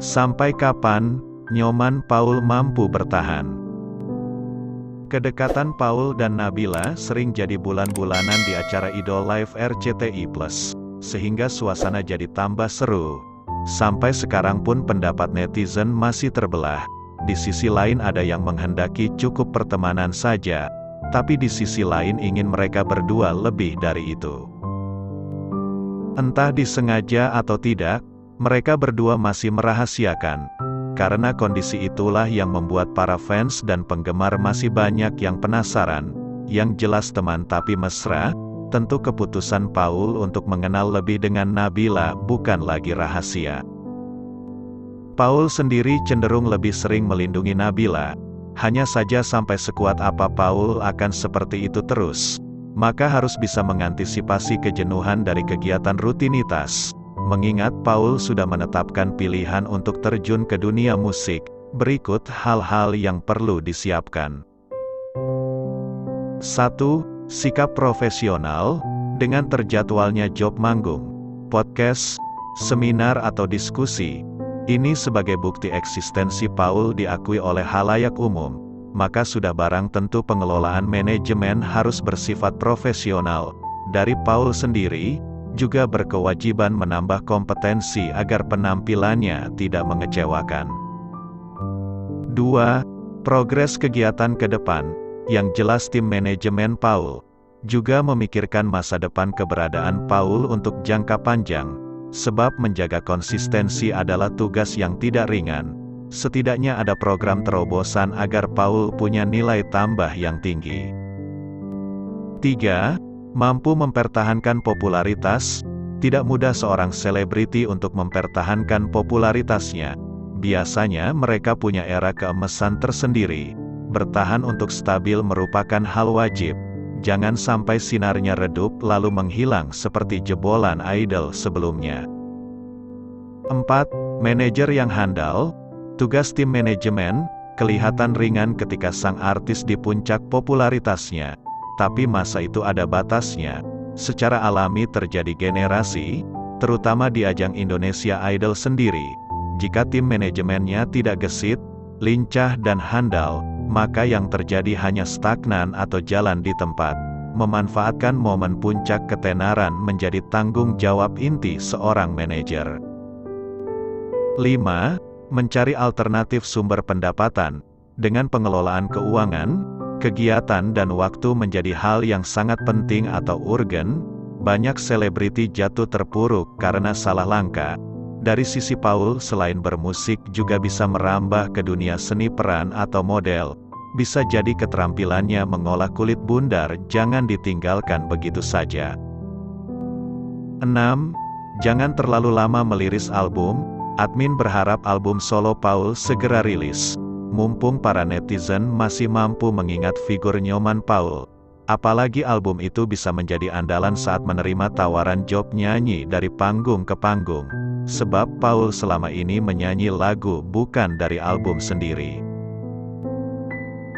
Sampai kapan Nyoman Paul mampu bertahan? Kedekatan Paul dan Nabila sering jadi bulan-bulanan di acara Idol Live RCTI+, sehingga suasana jadi tambah seru. Sampai sekarang pun pendapat netizen masih terbelah. Di sisi lain ada yang menghendaki cukup pertemanan saja, tapi di sisi lain ingin mereka berdua lebih dari itu. Entah disengaja atau tidak, mereka berdua masih merahasiakan. Karena kondisi itulah yang membuat para fans dan penggemar masih banyak yang penasaran. Yang jelas teman tapi mesra, tentu keputusan Paul untuk mengenal lebih dengan Nabila bukan lagi rahasia. Paul sendiri cenderung lebih sering melindungi Nabila. Hanya saja sampai sekuat apa Paul akan seperti itu terus, maka harus bisa mengantisipasi kejenuhan dari kegiatan rutinitas. Mengingat Paul sudah menetapkan pilihan untuk terjun ke dunia musik, berikut hal-hal yang perlu disiapkan. 1. Sikap profesional. Dengan terjadwalnya job manggung, podcast, seminar atau diskusi, ini sebagai bukti eksistensi Paul diakui oleh halayak umum, maka sudah barang tentu pengelolaan manajemen harus bersifat profesional. Dari Paul sendiri, juga berkewajiban menambah kompetensi agar penampilannya tidak mengecewakan. 2. Progres kegiatan ke depan. Yang jelas tim manajemen Paul juga memikirkan masa depan keberadaan Paul untuk jangka panjang, sebab menjaga konsistensi adalah tugas yang tidak ringan. Setidaknya ada program terobosan agar Paul punya nilai tambah yang tinggi. 3. Mampu mempertahankan popularitas. Tidak mudah seorang selebriti untuk mempertahankan popularitasnya. Biasanya mereka punya era keemasan tersendiri. Bertahan untuk stabil merupakan hal wajib. Jangan sampai sinarnya redup lalu menghilang seperti jebolan idol sebelumnya. 4. Manajer yang handal. Tugas tim manajemen kelihatan ringan ketika sang artis di puncak popularitasnya. Tapi masa itu ada batasnya. Secara alami terjadi generasi, terutama di ajang Indonesia Idol sendiri. Jika tim manajemennya tidak gesit, lincah dan handal, maka yang terjadi hanya stagnan atau jalan di tempat. Memanfaatkan momen puncak ketenaran menjadi tanggung jawab inti seorang manajer. 5. Mencari alternatif sumber pendapatan. Dengan pengelolaan keuangan, kegiatan dan waktu menjadi hal yang sangat penting atau urgen, banyak selebriti jatuh terpuruk karena salah langkah. Dari sisi Paul selain bermusik juga bisa merambah ke dunia seni peran atau model. Bisa jadi keterampilannya mengolah kulit bundar jangan ditinggalkan begitu saja. 6. Jangan terlalu lama meliris album. Admin berharap album solo Paul segera rilis. Mumpung para netizen masih mampu mengingat figur Nyoman Paul. Apalagi album itu bisa menjadi andalan saat menerima tawaran job nyanyi dari panggung ke panggung. Sebab Paul selama ini menyanyi lagu bukan dari album sendiri.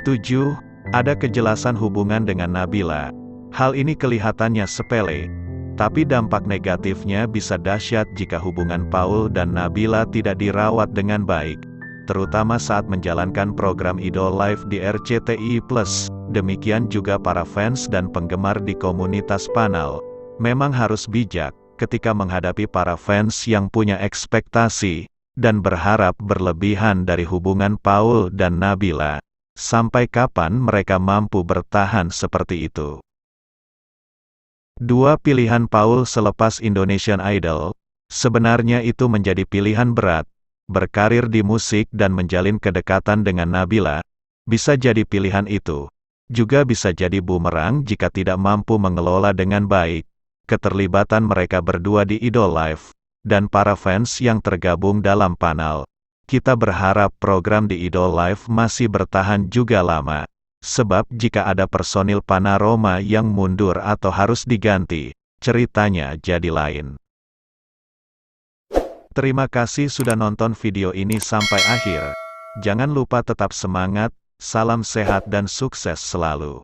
7. Ada kejelasan hubungan dengan Nabila. Hal ini kelihatannya sepele, tapi dampak negatifnya bisa dahsyat jika hubungan Paul dan Nabila tidak dirawat dengan baik. Terutama saat menjalankan program Idol Live di RCTI+. Demikian juga para fans dan penggemar di komunitas panel. Memang harus bijak ketika menghadapi para fans yang punya ekspektasi dan berharap berlebihan dari hubungan Paul dan Nabila. Sampai kapan mereka mampu bertahan seperti itu? 2 pilihan Paul selepas Indonesian Idol. Sebenarnya itu menjadi pilihan berat. Berkarir di musik dan menjalin kedekatan dengan Nabila, bisa jadi pilihan itu. Juga bisa jadi bumerang jika tidak mampu mengelola dengan baik. Keterlibatan mereka berdua di Idol Live, dan para fans yang tergabung dalam panel. Kita berharap program di Idol Live masih bertahan juga lama. Sebab jika ada personil Panorama yang mundur atau harus diganti, ceritanya jadi lain. Terima kasih sudah nonton video ini sampai akhir. Jangan lupa tetap semangat, salam sehat dan sukses selalu.